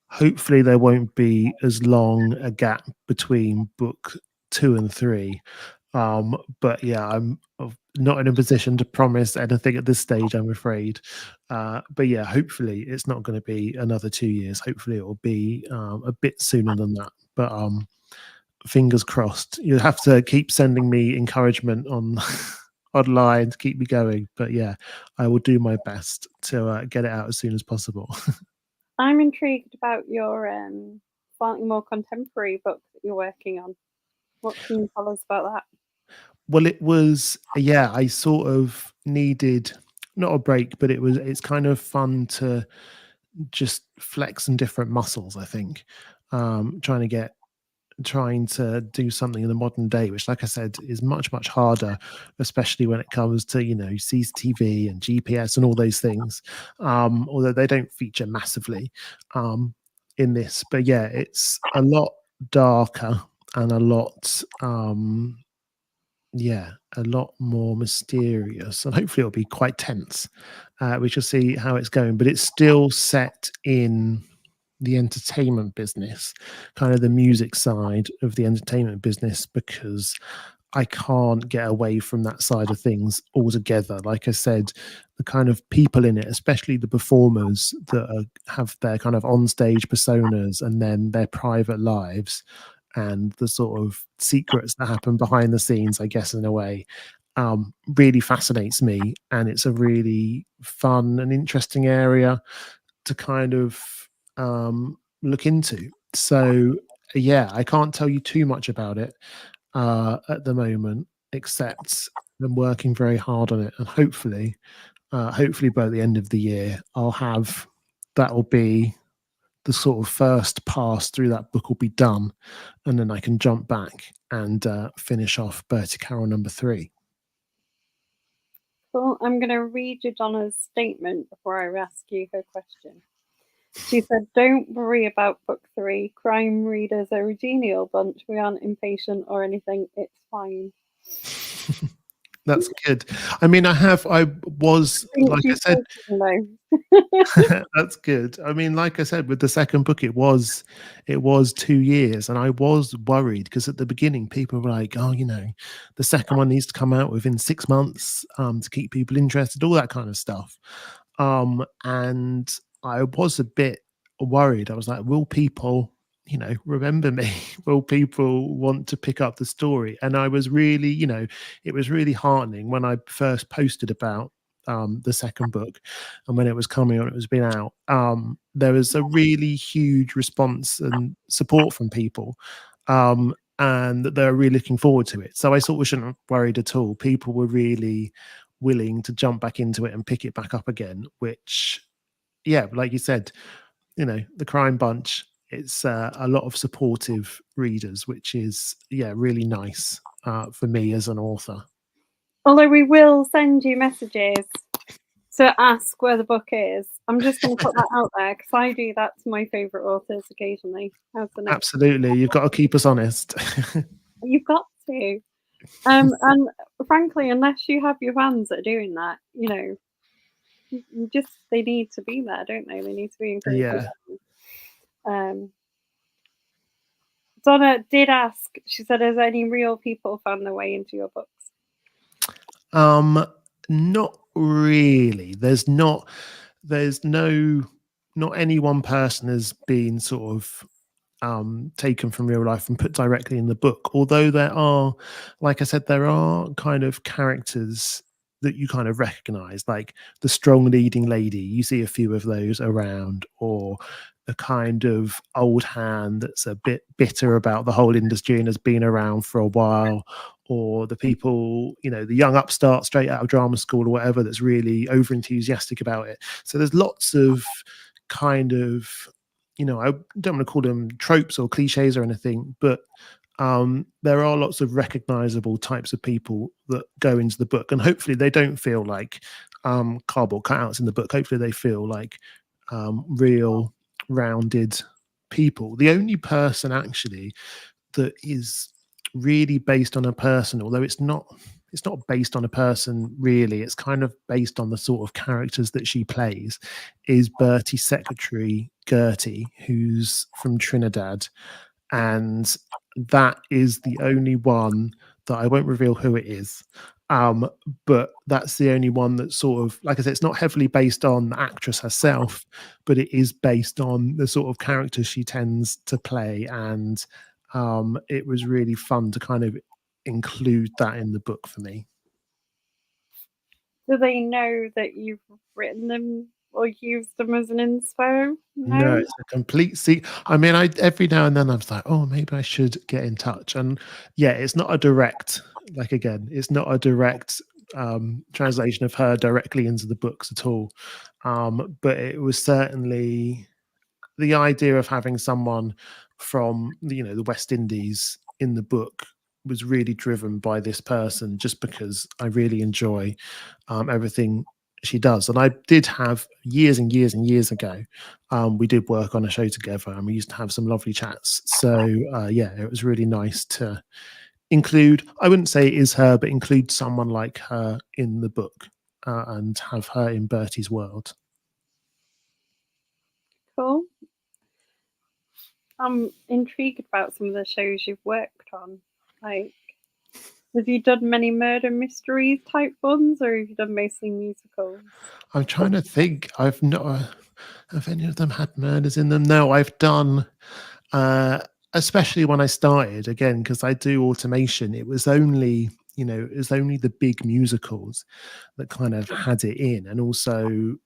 hopefully there won't be as long a gap between book 2 and 3. But yeah, I'm not in a position to promise anything at this stage, I'm afraid. But yeah, hopefully it's not going to be another 2 years. Hopefully it will be a bit sooner than that. But fingers crossed. You have to keep sending me encouragement on online to keep me going. But yeah, I will do my best to get it out as soon as possible. I'm intrigued about your slightly more contemporary book that you're working on. What can you tell us about that? Well, it was, yeah, I sort of needed not a break, but it's kind of fun to just flex some different muscles, I think. Trying to do something in the modern day, which, like I said, is much, much harder, especially when it comes to, you know, CCTV and GPS and all those things. Although they don't feature massively in this. But yeah, it's a lot darker and a lot yeah, a lot more mysterious, and hopefully it'll be quite tense. We shall see how it's going, but it's still set in the entertainment business, kind of the music side of the entertainment business, because I can't get away from that side of things altogether. Like I said, the kind of people in it, especially the performers that have their kind of onstage personas and then their private lives, and the sort of secrets that happen behind the scenes, I guess, in a way, really fascinates me. And it's a really fun and interesting area to kind of look into. So, yeah, I can't tell you too much about it at the moment, except I'm working very hard on it. And hopefully by the end of the year, that will be the sort of first pass through that book will be done, and then I can jump back and finish off Bertie Carroll number 3. Well, I'm going to read you Donna's statement before I ask you her question. She said, "Don't worry about book 3. Crime readers are a genial bunch. We aren't impatient or anything. It's fine." That's good. I mean, I was, I think like I she's said, joking, though. that's good. I mean, like I said, with the second book, it was 2 years, and I was worried because at the beginning, people were like, "Oh, you know, the second one needs to come out within 6 months to keep people interested," all that kind of stuff. And I was a bit worried. I was like, "Will people, you know, remember me? Will people want to pick up the story?" And I was really, you know, it was really heartening when I first posted about the second book, and when it was coming on, it was been out. There was a really huge response and support from people, and that they were really looking forward to it. So I sort of shouldn't have worried at all. People were really willing to jump back into it and pick it back up again, which, yeah, like you said, the Crime Bunch, it's a lot of supportive readers, which is, yeah, really nice for me as an author. Although we will send you messages to ask where the book is. I'm just going to put that out there because I do that to my favourite authors occasionally. Absolutely. You've got to keep us honest. You've got to. And frankly, unless you have your fans that are doing that, they need to be there, don't they? They need to be encouraged. Yeah. Donna did ask, she said, has any real people found their way into your books? Not really. Not any one person has been sort of taken from real life and put directly in the book. Although there are, like I said, there are kind of characters that you kind of recognize, like the strong leading lady. You see a few of those around, or a kind of old hand that's a bit bitter about the whole industry and has been around for a while, or the people, the young upstart straight out of drama school or whatever that's really over enthusiastic about it. So there's lots of kind of, I don't want to call them tropes or cliches or anything, but there are lots of recognizable types of people that go into the book, and hopefully they don't feel like cardboard cutouts in the book. Hopefully they feel like real rounded people. The only person actually that is really based on a person, although it's not based on a person really, it's kind of based on the sort of characters that she plays, is Bertie's secretary Gertie, who's from Trinidad. And that is the only one that I won't reveal who it is. But that's the only one that sort of, like I said, it's not heavily based on the actress herself, but it is based on the sort of characters she tends to play. And it was really fun to kind of include that in the book for me. Do they know that you've written them or used them as an inspo? No, it's a complete secret. I mean, every now and then I was like, oh, maybe I should get in touch. And yeah, it's not a direct, it's not a direct translation of her directly into the books at all. But it was certainly the idea of having someone from the West Indies in the book was really driven by this person, just because I really enjoy everything she does. And I did have years and years and years ago, we did work on a show together and we used to have some lovely chats. So yeah, it was really nice to include, I wouldn't say it is her, but include someone like her in the book and have her in Bertie's world. Cool. I'm intrigued about some of the shows you've worked on. Like, have you done many murder mysteries type ones, or have you done mostly musicals? I'm trying to think. I've not. Have any of them had murders in them? No, I've done. Especially when I started again, because I do automation. It was only the big musicals that kind of had it in, and also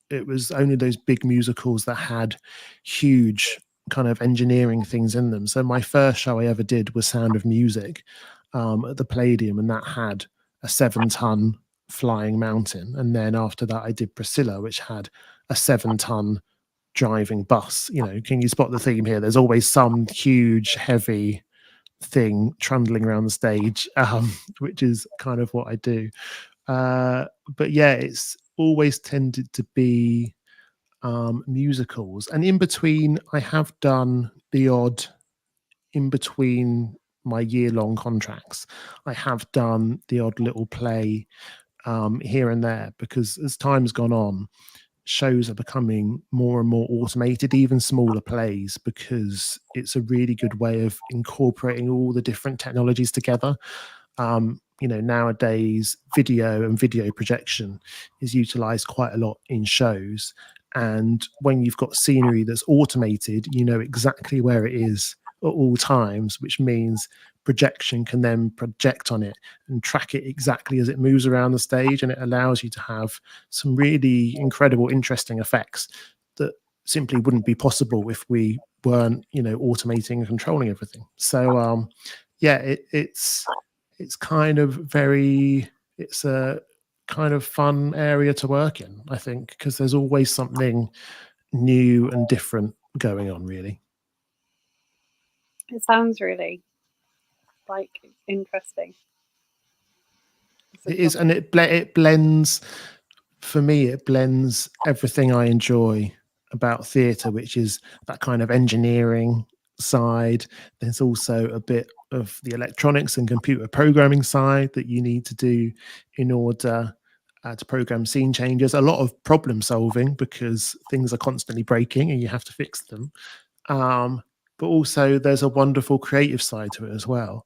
it was only those big musicals that had huge kind of engineering things in them. So my first show I ever did was Sound of Music at the Palladium, and that had a 7-ton flying mountain. And then after that, I did Priscilla, which had a 7-ton driving bus. Can you spot the theme here? There's always some huge, heavy thing trundling around the stage, which is kind of what I do. But yeah, it's always tended to be musicals, and in between I have done the odd, in between my year-long contracts, I have done the odd little play here and there, because as time's gone on, shows are becoming more and more automated, even smaller plays, because it's a really good way of incorporating all the different technologies together. Nowadays video and video projection is utilized quite a lot in shows, and when you've got scenery that's automated, you know exactly where it is at all times, which means projection can then project on it and track it exactly as it moves around the stage, and it allows you to have some really incredible, interesting effects that simply wouldn't be possible if we weren't automating and controlling everything. So yeah, it's kind of very, it's a kind of fun area to work in, I think, because there's always something new and different going on, really. It sounds really like interesting. It is, and it blends, for me, it blends everything I enjoy about theatre, which is that kind of engineering side. There's also a bit of the electronics and computer programming side that you need to do in order to program scene changes. A lot of problem solving because things are constantly breaking and you have to fix them. But also, there's a wonderful creative side to it as well.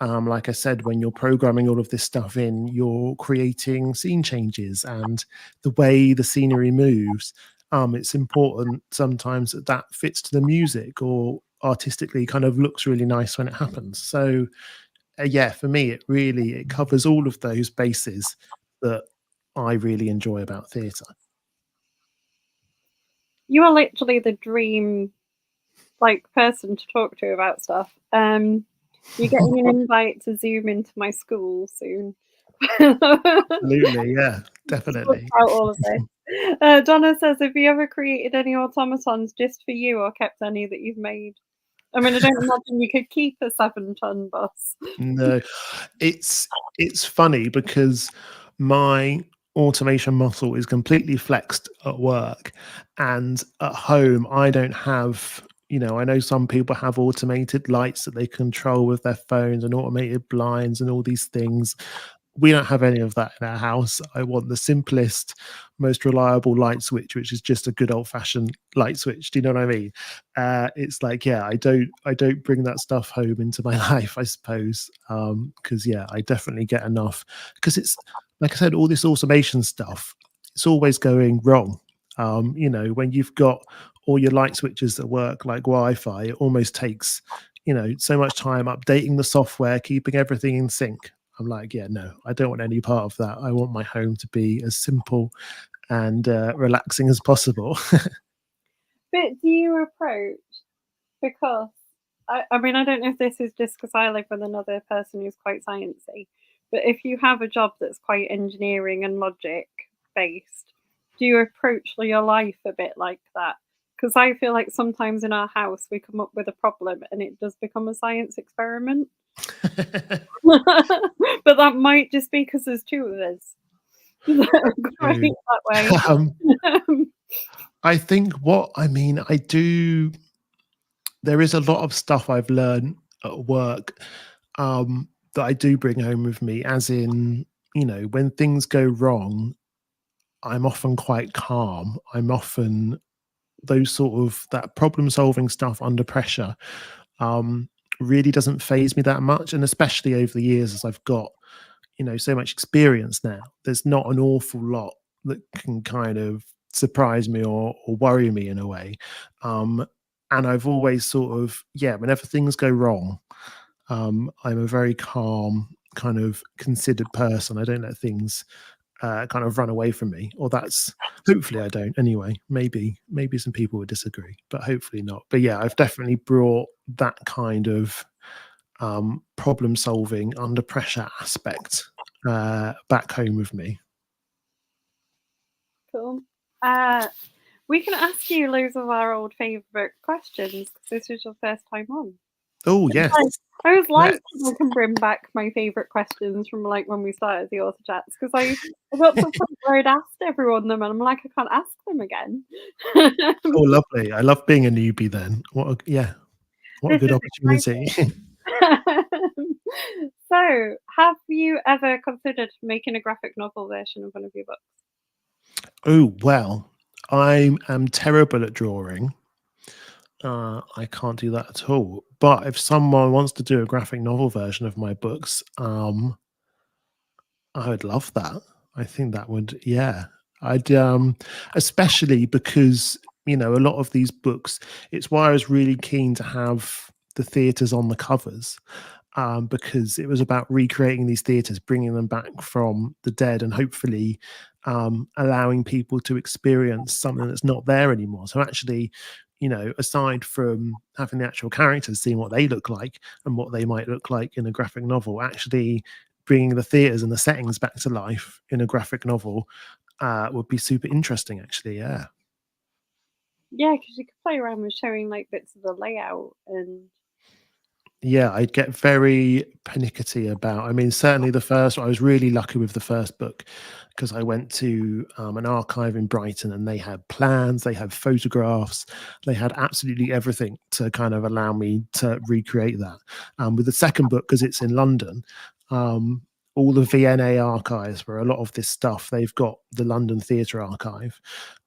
Like I said, when you're programming all of this stuff in, you're creating scene changes and the way the scenery moves. It's important sometimes that that fits to the music or artistically kind of looks really nice when it happens. So yeah, for me, it covers all of those bases that I really enjoy about theatre. You are literally the dream person to talk to about stuff. You're getting an invite to Zoom into my school soon. Absolutely, yeah, definitely. Out all of this. Donna says, "Have you ever created any automatons just for you, or kept any that you've made?" I mean, I don't imagine you could keep a 7-ton bus. No, it's funny because my automation muscle is completely flexed at work, and at home I don't have. I know some people have automated lights that they control with their phones and automated blinds and all these things. We don't have any of that in our house. I want the simplest, most reliable light switch, which is just a good old fashioned light switch. Do you know what I mean? It's like, yeah, I don't bring that stuff home into my life, I suppose. Because yeah, I definitely get enough. Because it's like I said, all this automation stuff, it's always going wrong. When you've got all your light switches that work like Wi-Fi, it almost takes, so much time updating the software, keeping everything in sync. I'm like, yeah, no, I don't want any part of that. I want my home to be as simple and relaxing as possible. But do you approach, because I mean, I don't know if this is just because I live with another person who's quite sciencey, but if you have a job that's quite engineering and logic based, do you approach your life a bit like that? Because I feel like sometimes in our house we come up with a problem and it does become a science experiment. But that might just be because there's two of us. Right, that way. I think I do. There is a lot of stuff I've learned at work that I do bring home with me, as in, when things go wrong, I'm often quite calm. I'm often those sort of that problem solving stuff under pressure really doesn't phase me that much. And especially over the years, as I've got, so much experience now, there's not an awful lot that can kind of surprise me or worry me in a way. And I've always sort of, yeah, whenever things go wrong, I'm a very calm, kind of considered person. I don't let things kind of run away from me, or that's hopefully I don't anyway. Maybe some people would disagree, but hopefully not. But yeah, I've definitely brought that kind of problem solving under pressure aspect back home with me. Cool. We can ask you loads of our old favourite questions because this was your first time on. Oh yes. I was like, I can bring back my favourite questions from when we started the author chats, because I got to the point where I'd asked everyone them and I'm like, I can't ask them again. Oh, lovely. I love being a newbie then. What a good opportunity. So, have you ever considered making a graphic novel version of one of your books? Oh, well, I am terrible at drawing. I can't do that at all. But if someone wants to do a graphic novel version of my books, I would love that. I think that would, yeah. I'd especially because, a lot of these books, it's why I was really keen to have the theatres on the covers. Because it was about recreating these theatres, bringing them back from the dead, and hopefully allowing people to experience something that's not there anymore. So actually, aside from having the actual characters, seeing what they look like and what they might look like in a graphic novel, actually bringing the theatres and the settings back to life in a graphic novel would be super interesting, actually. Yeah. Yeah, because you could play around with showing like bits of the layout and Yeah, I'd get very pernickety about. I mean, certainly the first. I was really lucky with the first book because I went to an archive in Brighton, and they had plans, they had photographs, they had absolutely everything to kind of allow me to recreate that. With the second book, because it's in London, um, all the VNA archives, where a lot of this stuff, they've got the London Theatre Archive.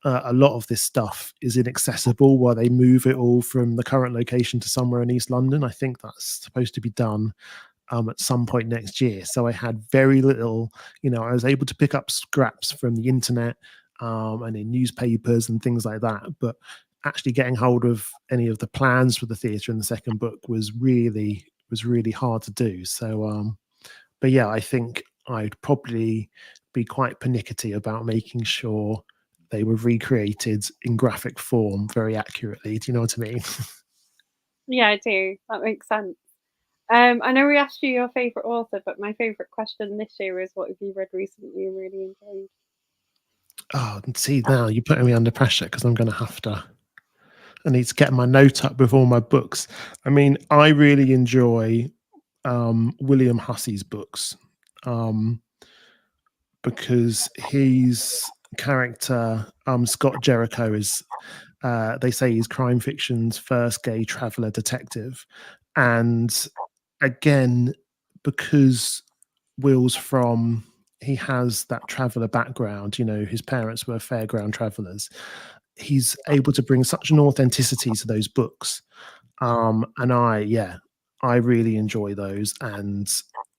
A lot of this stuff is inaccessible while they move it all from the current location to somewhere in East London. I think that's supposed to be done at some point next year. So I had very little, I was able to pick up scraps from the internet and in newspapers and things like that. But actually getting hold of any of the plans for the theatre in the second book was really hard to do. So, but yeah, I think I'd probably be quite pernickety about making sure they were recreated in graphic form very accurately. Do you know what I mean? yeah, I do. That makes sense. I know we asked you your favorite author, but my favorite question this year is what have you read recently and really enjoyed? Oh, see, now you're putting me under pressure because I need to get my note up with all my books. I mean, I really enjoy William Hussey's books because his character, Scott Jericho, is they say he's crime fiction's first gay traveller detective. And again, because Will's he has that traveller background, his parents were fairground travellers. He's able to bring such an authenticity to those books. And I really enjoy those. And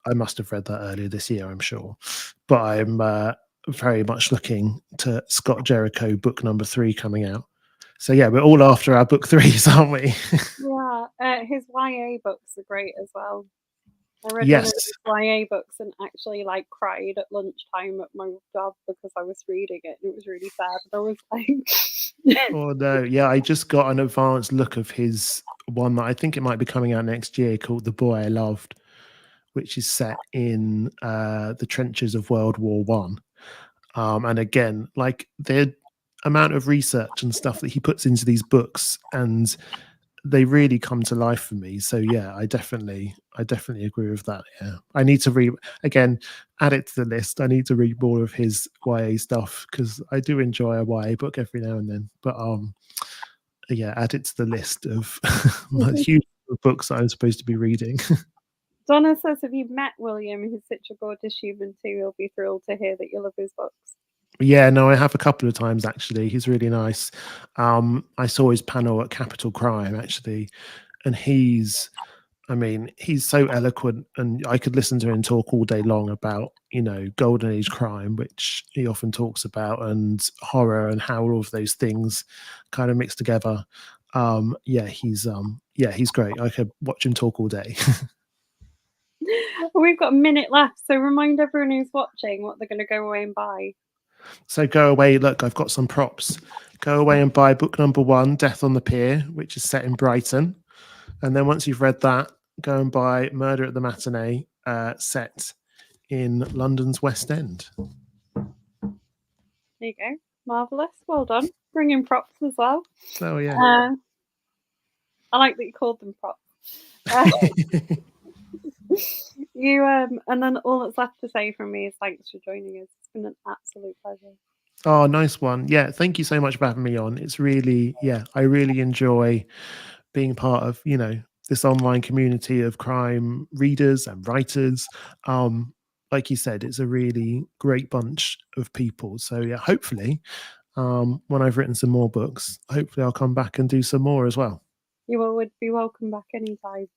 I must have read that earlier this year, I'm sure. But I'm very much looking to Scott Jericho book number 3 coming out. So yeah, we're all after our book 3s, aren't we? Yeah, his YA books are great as well. I read one Yes. of his YA books and actually like cried at lunchtime at my job because I was reading it and it was really sad. And I was like, Oh no, yeah, I just got an advanced look of his one that I think it might be coming out next year called The Boy I Loved, which is set in the trenches of World War One. And again, like the amount of research and stuff that he puts into these books, and they really come to life for me. So yeah, I definitely agree with that. Yeah, I need to read again, add it to the list. I need to read more of his YA stuff because I do enjoy a YA book every now and then. But yeah, add it to the list of my huge books that I'm supposed to be reading. Donna says, have you met William? He's such a gorgeous human too. He'll be thrilled to hear that you love his books. Yeah, no, I have a couple of times actually. He's really nice. I saw his panel at Capital Crime actually, and I mean, he's so eloquent, and I could listen to him talk all day long about, golden age crime, which he often talks about, and horror, and how all of those things kind of mix together. Yeah, he's great. I could watch him talk all day. We've got a minute left, so remind everyone who's watching what they're going to go away and buy. So go away. Look, I've got some props. Go away and buy book number 1, Death on the Pier, which is set in Brighton. And then once you've read that, go and buy Murder at the Matinee, set in London's West End. There you go. Marvellous. Well done. Bringing props as well. Oh, yeah. I like that you called them props. And then all that's left to say from me is thanks for joining us. It's been an absolute pleasure. Oh, nice one. Yeah, thank you so much for having me on. It's really, I really enjoy being part of, this online community of crime readers and writers. Like you said, it's a really great bunch of people. So yeah, hopefully, when I've written some more books, hopefully I'll come back and do some more as well. You all would be welcome back anytime.